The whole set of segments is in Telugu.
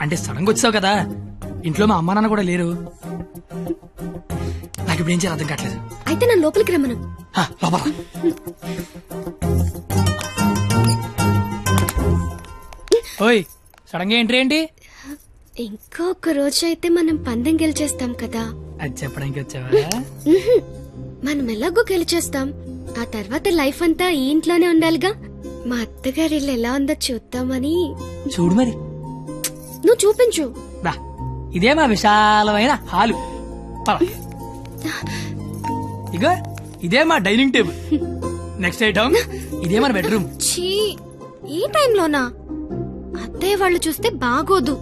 అంటే సడన్ గా వచ్చావు కదా, ఇంట్లో మా అమ్మా నాన్న కూడా లేరు. నాకు ఇప్పుడు ఏం చేయాలి అర్థం కావట్లేదు. అయితే నన్ను లోపలికి రమ్మను. లోపల ఓయ్, సడన్ గా ఎంట్రీ ఏంటి? ఇంకొక రోజు అయితే మనం పందెం గెలిచేస్తాం కదా. అది చెప్పడానికి వచ్చావా? మనం ఎలాగో గెలిచేస్తాం, ఆ తర్వాత లైఫ్ అంతా ఈ ఇంట్లోనే ఉండాలిగా. మా అత్తగారి ఇల్లు ఎలా ఉందో చూద్దామని. చూడు మరి. నువ్వు చూపించు. ఇదే మా విశాలమైన హాలు. ఇగో ఇదే మా డైనింగ్ టేబుల్. నెక్స్ట్ ఐటమ్ ఇదే మన బెడ్రూమ్. ఛీ, ఈ టైంలోనా? అత్తయ్య వాళ్ళు చూస్తే బాగోదు.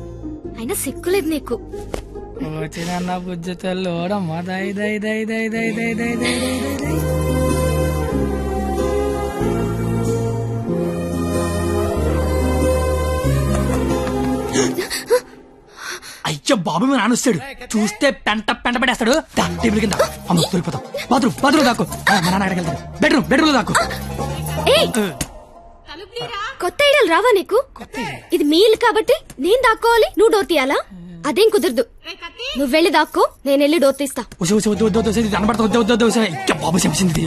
అయినా సిక్కులేదు నీకు. వచ్చిన బుజ్జి తల్లోడమ్మా. దై దై దై దై దై దై దై దై దై. అయ్యో బాబు, మీ నాన్న వస్తాడు. చూస్తే పెంట పడేస్తాడు. టేబుల్ కింద అమ్మ దొరికిపోతాం. బాత్రూమ్ దాకు. మా నాన్న అక్కడికి వెళ్తాడు. బెడ్రూమ్ దాకు. కొత్త ఐడియాలు రావా నీకు? ఇది మీ ఇల్లు కాబట్టి నేను దాక్కోవాలి, నువ్వు డోర్ తీయాలా? అదేం కుదరదు. నువ్వు వెళ్ళి దాక్కో, నేను వెళ్ళి డోర్ తీస్తా. బాబు చెప్పింది.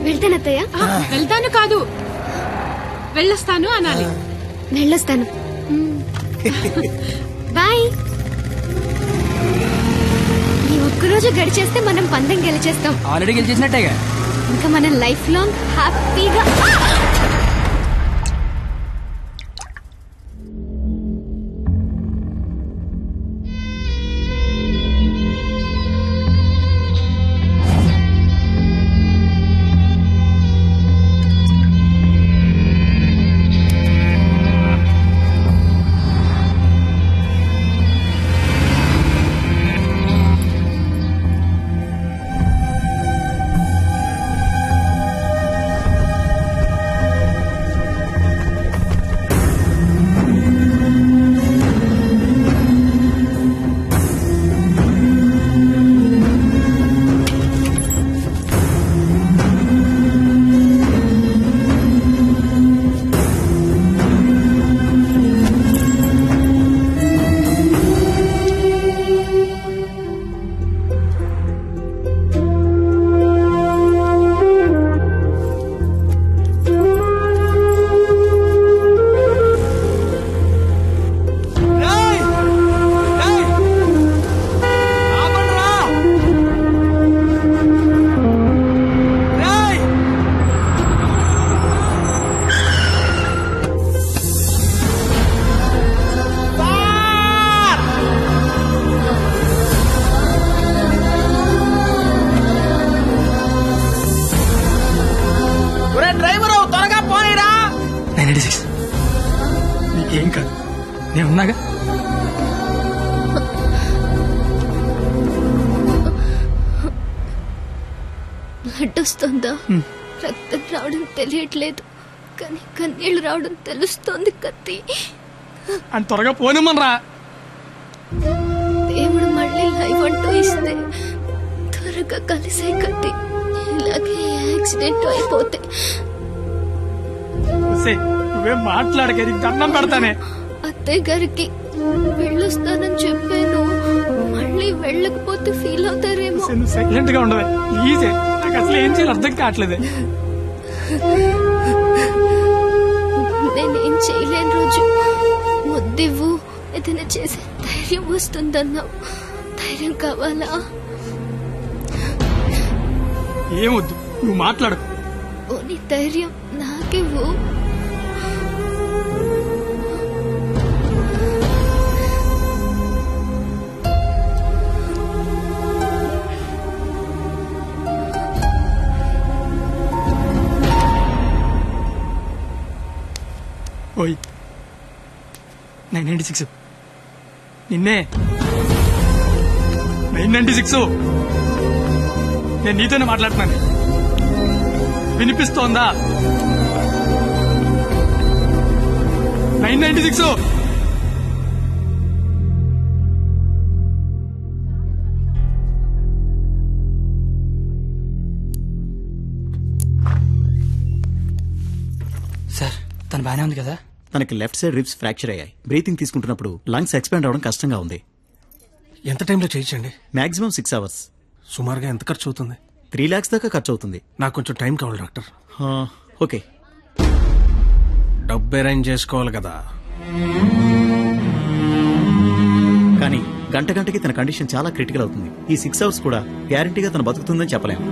వెళ్తానత్తయ్య. వెళ్తాను కాదు, వెళ్ళొస్తాను అనాలి. వెళ్ళొస్తాను. బాయ్. ఈ ఒక్కరోజు గడిచేస్తే మనం పందెం గెలిచేస్తాం. ఆల్రెడీ గెలిచేసినట్టేగా. ఇంకా మనం లైఫ్ లాంగ్ హ్యాపీగా. నీకేం కాదు, నేనున్నాగా. బ్లడ్ వస్తుందా? రక్తం రావడం తెలియట్లేదు, కానీ కన్నీళ్లు రావడం తెలుస్తోంది. కత్తి అని త్వరగా పోనిమ్మనరా. దేవుడు మళ్ళీ లైఫ్ అంటూ ఇస్తే త్వరగా కలిసే కత్తి. ఇలాగే యాక్సిడెంట్ అయిపోతే నువ్వేం మాట్లాడక, దండం పెడతానే. అత్తయ్య గారికి వెళ్ళొస్తానని చెప్పాను, మళ్ళీ వెళ్ళకపోతే ఫీల్ అవుతారేమో. సైలెంట్ గా ఉండదు ప్లీజ్. నాకు అసలు ఏం చేయాలి అర్థం కావట్లేదు. నేనేం చేయలేని రోజు ముద్దివ్వు, ఏదైనా చేసే ధైర్యం వస్తుందన్నావు. ధైర్యం కావాలా? ఏమొద్దు, నువ్వు మాట్లాడు. ఓని ధైర్యం నాకివ్వు. ఓయ్ 996 నిన్నే 996 నేను నీతోనే మాట్లాడుతున్నాను. వినిపిస్తోందా? 996 సార్ తను బానే ఉంది కదా? తనకి లెఫ్ట్ సైడ్ రిబ్స్ ఫ్రాక్చర్ అయ్యాయి. బ్రీతింగ్ తీసుకుంటున్నప్పుడు లంగ్స్ ఎక్స్పాండ్ అవడం కష్టంగా ఉంది. ఎంత టైంలో చేయించండి? Maximum 6 hours. సుమారుగా ఎంత ఖర్చు అవుతుంది? 3 lakhs దాకా ఖర్చు అవుతుంది. నాకు కొంచెం టైం కావాలి డాక్టర్. ఓకే, డబ్బు అరేంజ్ చేసుకోవాలి కదా. కానీ గంటకి తన కండిషన్ చాలా క్రిటికల్ అవుతుంది. ఈ 6 hours కూడా గ్యారంటీగా తను బతుకుతుందని చెప్పలేము.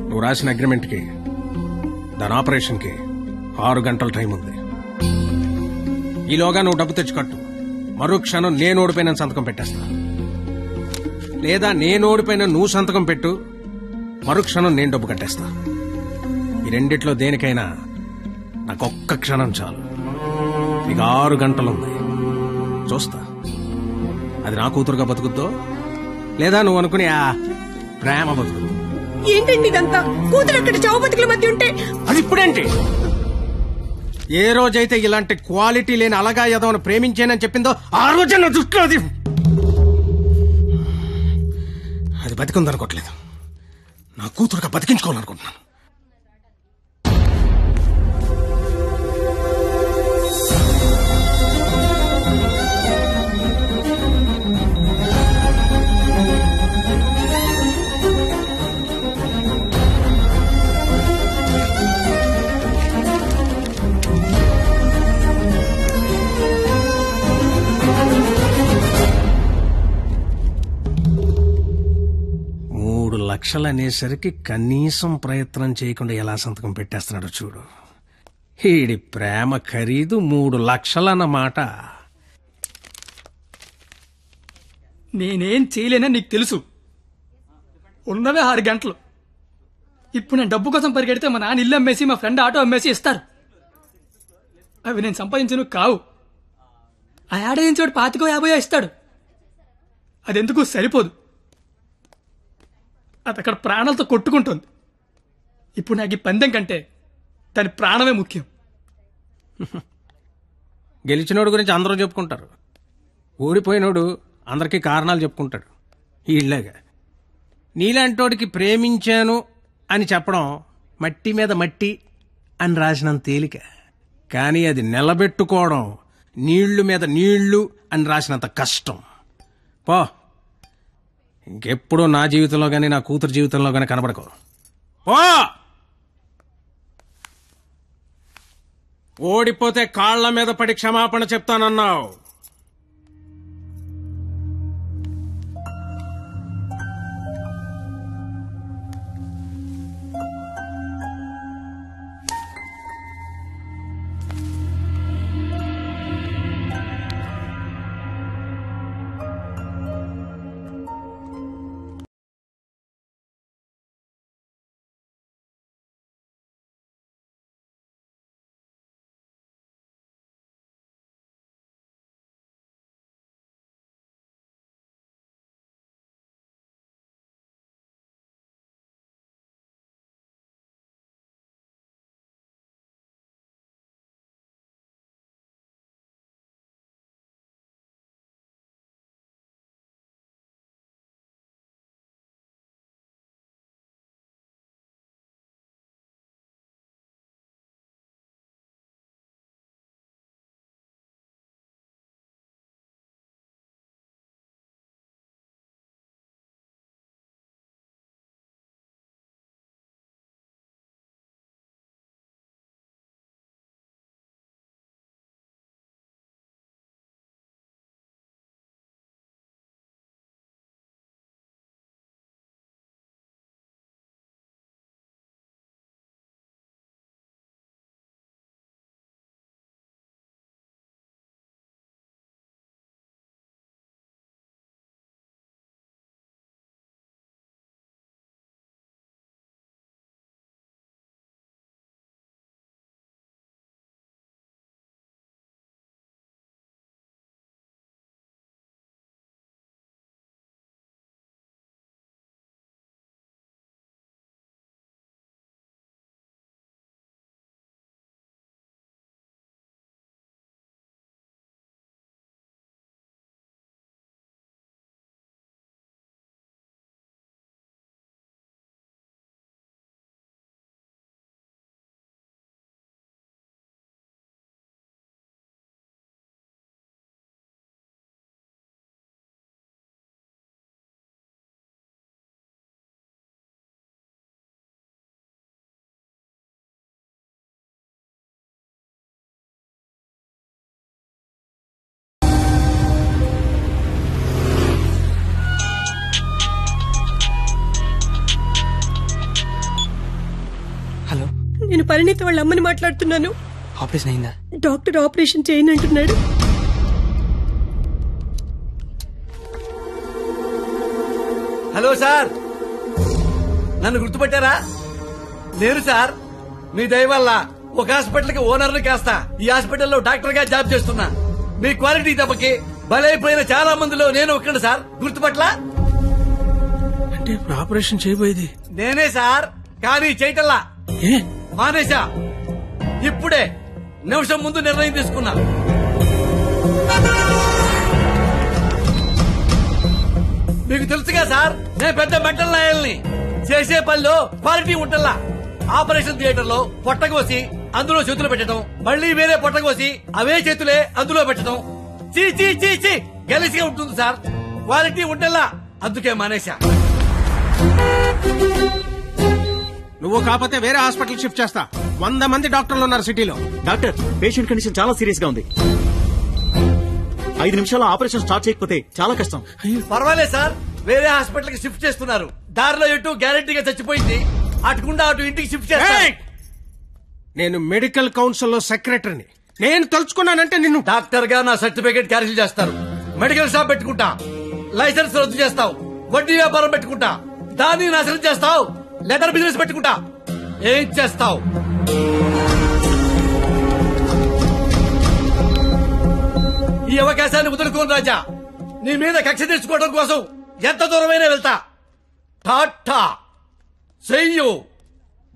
నువ్వు రాసిన అగ్రిమెంట్కి, దాని ఆపరేషన్కి 6 గంటల టైం ఉంది. ఈలోగా నువ్వు డబ్బు తెచ్చుకట్టు. మరో క్షణం నేను ఓడిపోయిన సంతకం పెట్టేస్తా. లేదా నేను ఓడిపోయిన నువ్వు సంతకం పెట్టు, మరో క్షణం నేను డబ్బు కట్టేస్తా. ఈ రెండిట్లో దేనికైనా నాకు ఒక్క క్షణం చాలు. నీకు 6 గంటలు ఉంది. చూస్తా అది నా కూతురుగా బతుకుద్దో లేదా నువ్వు అనుకుని ఆ ప్రేమ బతుకుద్దు. ఏంటండి ఇదంతా? కూతురు అక్కడ చావు బతుకుల మధ్య ఉంటే అది ఇప్పుడేంటి? ఏ రోజైతే ఇలాంటి క్వాలిటీ లేని అలగా యదవను ప్రేమించానని చెప్పిందో ఆ రోజే నా దృష్టిలో అది బతికుందనుకోవట్లేదు. నా కూతురుగా బతికించుకోవాలనుకుంటున్నాను. లక్షలు అనేసరికి కనీసం ప్రయత్నం చేయకుండా ఎలా సంతకం పెట్టేస్తున్నాడు చూడు. ఈడి ప్రేమ ఖరీదు 3 లక్షలన్నమాట. నేనేం చేయలేనని నీకు తెలుసు. ఉన్నవే 6 గంటలు. ఇప్పుడు నేను డబ్బు కోసం పరిగెడితే మా నాన్న ఇల్లు అమ్మేసి మా ఫ్రెండ్ ఆటో అమ్మేసి ఇస్తారు. అవి నేను సంపాదించను కావు. ఆ ఏడాదించోడు 25-50 ఇస్తాడు. అదెందుకు సరిపోదు. అది అక్కడ ప్రాణాలతో కొట్టుకుంటుంది. ఇప్పుడు నాకు ఈ పందెం కంటే దాని ప్రాణమే ముఖ్యం. గెలిచినోడు గురించి అందరూ చెప్పుకుంటారు, ఓడిపోయినోడు అందరికీ కారణాలు చెప్పుకుంటాడు. ఇలాగా నీలాంటోడికి ప్రేమించాను అని చెప్పడం మట్టి మీద మట్టి అని రాసినంత తేలిక. కానీ అది నిలబెట్టుకోవడం నీళ్లు మీద నీళ్లు అని రాసినంత కష్టం. పో, ఇంకెప్పుడు నా జీవితంలో గానీ నా కూతురు జీవితంలో గానీ కనబడకు. ఓడిపోతే కాళ్ల మీద పడి క్షమాపణ చెప్తానన్నావు. పరిణీత వాళ్ళ అమ్మని మాట్లాడుతున్నాను. ఆపరేషన్ అయిందా? డాక్టర్ ఆపరేషన్ చేయనంటున్నాడు. హలో సార్, నన్ను గుర్తుపట్టారా? నేను సార్, మీ దయ వల్ల ఒక హాస్పిటల్ కి ఓనర్ని కాస్తా ఈ హాస్పిటల్లో డాక్టర్ గా జాబ్ చేస్తున్నా. మీ క్వాలిటీ దెబ్బకి బలైపోయిన చాలా మందిలో నేను ఒక్కడు సార్. గుర్తుపట్లా? అంటే ఇప్పుడు ఆపరేషన్ చేయబోయేది నేనే సార్, కానీ చేయటల్లా మానేశా. ఇప్పుడే నిమిషం ముందు నిర్ణయం తీసుకున్నా. మీకు తెలుసుగా సార్, నేను పెద్ద మెంటల్ నాయల్ని. చేసే పనిలో క్వాలిటీ ఉంటల్లా. ఆపరేషన్ థియేటర్ లో పొట్టకోసి అందులో చేతులు పెట్టడం, మళ్ళీ వేరే పొట్టకోసి అవే చేతులే అందులో పెట్టడం చీ చీ చీ చీ గెలిసిగా ఉంటుంది సార్. క్వాలిటీ ఉంటల్లా, అందుకే మానేశా. నువ్వు కాకపోతే వేరే హాస్పిటల్ షిఫ్ట్ చేస్తా. 100 మంది డాక్టర్లు ఉన్నారు సిటీలో. డాక్టర్, పేషెంట్ కండిషన్ చాలా సీరియస్ గా ఉంది. 5 నిమిషాల్లో ఆపరేషన్ స్టార్ట్ చేయకపోతే చాలా కష్టం. పర్వాలేదు సార్, వేరే హాస్పిటల్ కి షిఫ్ట్ చేస్తున్నారు. దారిలో ఎటు గ్యారెంటీగా చచ్చిపోయింది, అటుకుండా అటు ఇంటికి షిఫ్ట్ చేస్తారు. నేను మెడికల్ కౌన్సిల్ లో సెక్రటరీని. నేను తలుచుకున్నానంటే నిన్ను డాక్టర్ గా నా సర్టిఫికేట్ క్యాన్సిల్ చేస్తారు. మెడికల్ షాప్ పెట్టుకుంటా, లైసెన్స్ రద్దు చేస్తావు. వడ్డీ వ్యాపారం పెట్టుకుంటా, దాన్ని నాశనం చేస్తావు. లెదర్ బిజినెస్ పెట్టుకుంటా, ఏం చేస్తావు? ఈ అవకాశాన్ని వదులుకోను రాజా. నీ మీద కక్ష తెచ్చుకోవడం కోసం ఎంత దూరమైనా వెళ్తా. టాటా, చెయ్యు,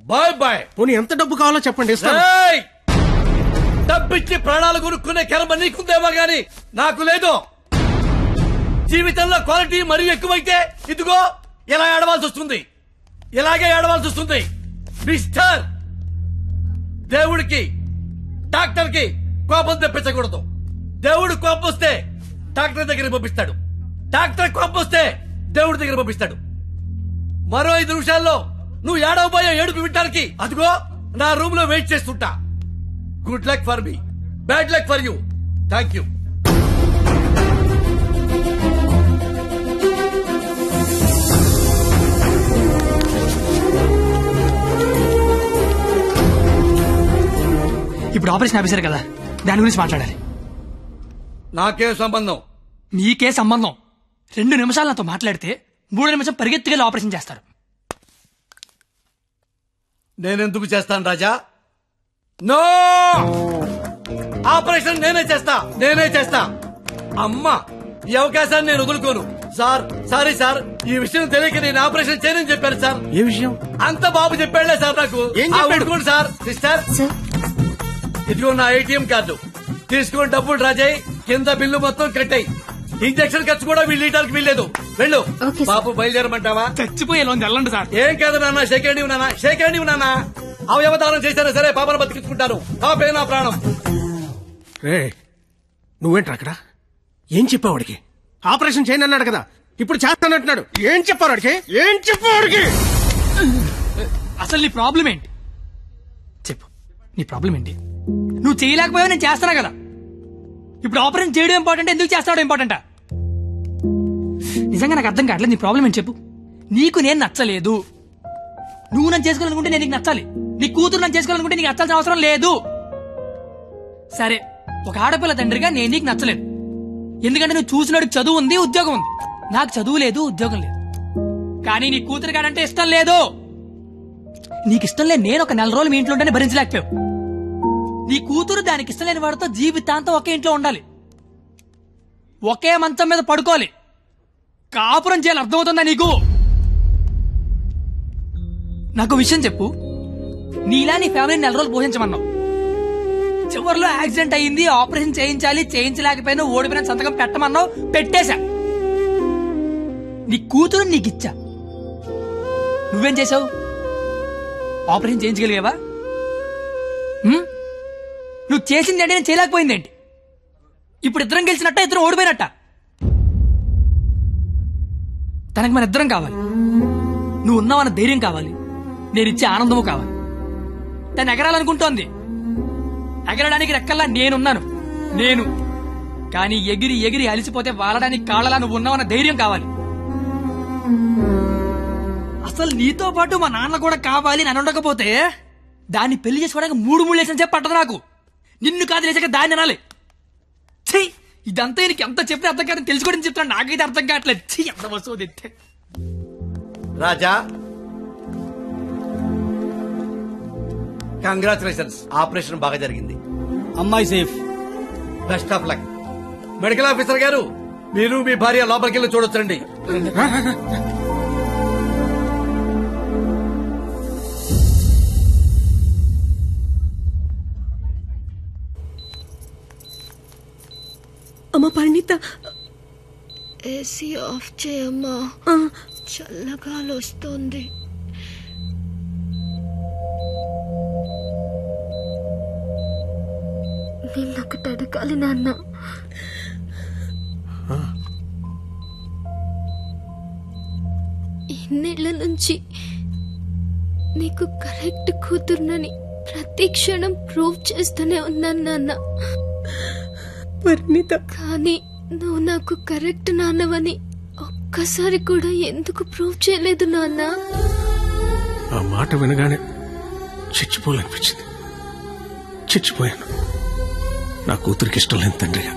బాయ్ బాయ్. పోనీ ఎంత డబ్బు కావాలో చెప్పండి, ఇస్తాను. ఏయ్! డబ్బిచ్చి ప్రాణాలు కొనుక్కునే కర్మ నీకుందేమో గాని నాకు లేదు. జీవితంలో క్వాలిటీ మరీ ఎక్కువైతే ఇదిగో ఇలా ఏడవాల్సి వస్తుంది. ఇలాగే ఏడవాల్సి వస్తుంది. మిస్టర్, దేవుడికి డాక్టర్ కి కోపం తెప్పించకూడదు. దేవుడు కోపం వస్తే డాక్టర్ దగ్గర పంపిస్తాడు. డాక్టర్ కోపం వస్తే దేవుడి దగ్గర పంపిస్తాడు. మరో 5 నిమిషాల్లో నువ్వు ఏడవబోయే ఏడుపు వింటానికి అదిగో నా రూమ్ లో వెయిట్ చేస్తుంటా. Good luck for me, bad luck for you. Thank you. ఇప్పుడు ఆపరేషన్ ఆఫీసర్ కదా, దాని గురించి మాట్లాడాలి. నాకే సంబంధం? మీకే సంబంధం. 2 నిమిషాలు నాతో మాట్లాడితే 3 నిమిషం పరిగెత్తుకెళ్ళి ఆపరేషన్ చేస్తారు. నేనెందుకు చేస్తాను రాజా? నో, ఆపరేషన్ నేనే చేస్తా. అమ్మా, ఈ అవకాశాన్ని నేను వదులుకోను. సార్, సారీ సార్, ఈ విషయం తెలియక నేను ఆపరేషన్ చేయనని చెప్పాను సార్. ఏ విషయం? అంత బాబు చెప్పాడులే సార్ నాకు. ఏం చెప్పాడు? సార్, సిస్టర్, ఇదిగో నా ATM కార్డు తీసుకుని డబ్బులు రాజాయి. కింద బిల్లు మొత్తం కట్టాయి. ఇంజక్షన్ ఖర్చు కూడా వీళ్ళు ఇవ్వడానికి వీల్లేదు. వెళ్ళు. బాబు బయలుదేరమంటావా? చచ్చిపోయే లోన్ వెళ్ళండి సార్. ఏం కాదు నాన్న, షేక్ హ్యాండ్ నాన్న. అవయవదానం చేశారా సరే, పాపను బతికించుకుంటాను. పాపే నా ప్రాణం. రే, నువ్వేంట్రా అక్కడ? ఏం చెప్పావాడికి? ఆపరేషన్ చేయను అన్నాడు కదా, ఇప్పుడు చేస్తానంటున్నాడు. ఏం చెప్పావాడికి? అసలు నీ ప్రాబ్లం ఏంటి చెప్పు. నీ ప్రాబ్లం ఏంటి? నువ్వు చేయలేకపోయావు, నేను చేస్తానా కదా. ఇప్పుడు ఆపరేషన్ చేయడం ఇంపార్టెంట్, ఎందుకు చేస్తాడు ఇంపార్టెంటా? నిజంగా నాకు అర్థం కావట్లేదు. నీ ప్రాబ్లం ఏంటి చెప్పు. నీకు నేను నచ్చలేదు. నువ్వు నన్ను చేసుకోవాలనుకుంటే నేను నీకు నచ్చాలి. నీ కూతురు నన్ను చేసుకోవాలనుకుంటే నీకు నచ్చాల్సిన అవసరం లేదు. సరే, ఒక ఆడపిల్ల తండ్రిగా నేను నీకు నచ్చలేదు. ఎందుకంటే నువ్వు చూసినోడికి చదువు ఉంది, ఉద్యోగం ఉంది. నాకు చదువు లేదు, ఉద్యోగం లేదు. కానీ నీ కూతురు కాడంటే ఇష్టం లేదు. నీకు ఇష్టం లేదు, నేను ఒక 4 రోజులు మీ ఇంట్లో ఉంటేనే భరించలేకపోయావు. నీ కూతురు దానికి ఇష్టం లేని వాడితో జీవితాంతం ఒకే ఇంట్లో ఉండాలి, ఒకే మంచం మీద పడుకోవాలి, కాపురం చేయాలి. అర్థమవుతుందా నీకు? నాకు విషయం చెప్పు. నీలా నీ ఫ్యామిలీని 4 రోజులు పోషించమన్నావు. చివరిలో యాక్సిడెంట్ అయ్యింది, ఆపరేషన్ చేయించలేకపోయినా ఓడిపోయిన సంతకం పెట్టమన్నావు, పెట్టేశా. నీ కూతురు నీకిచ్చా. నువ్వేం చేసావు? ఆపరేషన్ చేయించగలిగావా? నువ్వు చేసింది ఏంటి, నేను చేయలేకపోయిందేంటి? ఇప్పుడు ఇద్దరం గెలిచినట్ట, ఇద్దరం ఓడిపోయినట్ట? తనకి మన ఇద్దరం కావాలి. నువ్వు ఉన్నావన్న ధైర్యం కావాలి, నేను ఇచ్చే ఆనందము కావాలి. తను ఎగరాలనుకుంటోంది, ఎగరడానికి రెక్కల్లా నేనున్నాను. కానీ ఎగిరి ఎగిరి అలిసిపోతే వాలడానికి కాళ్ళలా నువ్వు ఉన్నావన్న ధైర్యం కావాలి. అసలు నీతో పాటు మా నాన్న కూడా కావాలి. నన్ను ఉండకపోతే దాన్ని పెళ్లి చేసుకోవడానికి 3 లేసని చెప్పి పట్టదు నాకు. నిన్ను కాదు లేచాక దాన్ని అనాలి. ఛీ, ఇదంతా నీకు ఎంత చెప్పినా అర్థం కాదని తెలుసుకోవడం చెప్తాను. నాకైతే అర్థం కావట్లేదు. ఛీ, ఎంత వస్తువు తెస్తే. రాజా, కంగ్రాచులేషన్స్, ఆపరేషన్ బాగా జరిగింది. అమ్మాయి safe. Best of luck. Medical officer గారు, మీరు మీ భార్య లోపలికి వెళ్ళి చూడొచ్చండి. అమ్మ పరిణిత, ఏసీ ఆఫ్ చేయమ్మా, చల్లగాలి వస్తుంది. నిన్నొకటి అడగాలి నాన్న. ఇన్నేళ్ల నుంచి నీకు కరెక్ట్ కూతుర్నని ప్రతి క్షణం ప్రూవ్ చేస్తూనే ఉన్నాను నాన్న. పరిణిత, కానీ నువ్వు నాకు కరెక్ట్ నాన్నవని ఒక్కసారి కూడా ఎందుకు ప్రూవ్ చేయలేదు నాన్న? ఆ మాట వినగానే చచ్చిపోవాలనిపించింది. చచ్చిపోయాను. నా కూతురికి ఇష్టం లేని తండ్రిగా.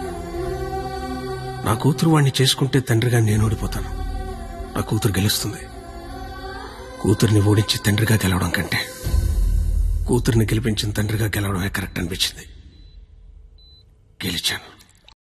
నా కూతురు వాడిని చేసుకుంటే తండ్రిగా నేను ఓడిపోతాను. నా కూతురు గెలుస్తుంది. కూతురిని ఓడించి తండ్రిగా గెలవడం కంటే కూతురిని గెలిపించిన తండ్రిగా గెలవడమే కరెక్ట్ అనిపించింది. గెలిచాను.